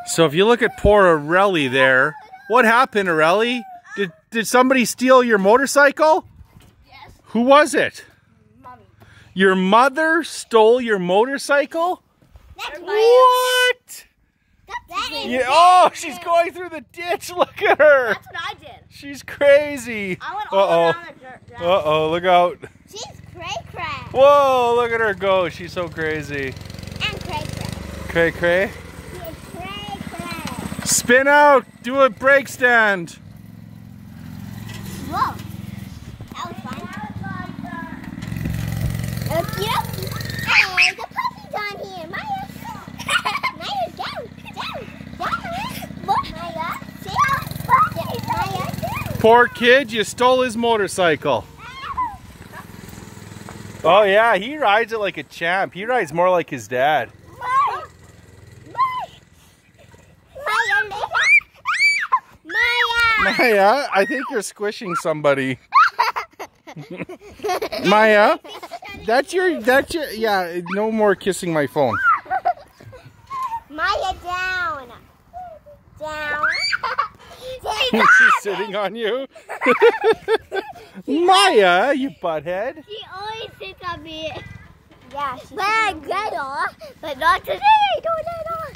So if you look at poor Areli there, what happened, Areli? Did somebody steal your motorcycle? Yes. Who was it? Mommy. Your mother stole your motorcycle? That's what? Yeah, oh, she's going through the ditch. Look at her. That's what I did. She's crazy. I went all around the dirt. Uh-oh, look out. She's cray-cray. Whoa, look at her go. She's so crazy. And cray-cray. Cray-cray? She is cray-cray. Spin out. Do a brake stand. Whoa. That was fun. Okie dokie. Hey, the puppy's on here. Maya. Maya, down. Look, Maya. See? Maya, down. Poor kid, you stole his motorcycle. Oh yeah, he rides it like a champ. He rides more like his dad. Maya, I think you're squishing somebody. Maya, that's your, yeah, no more kissing my phone. Maya, down. Down. She's sitting on you. Maya, you butthead. She always sits on me. Yeah, she's but I get off, but not today. Don't let off.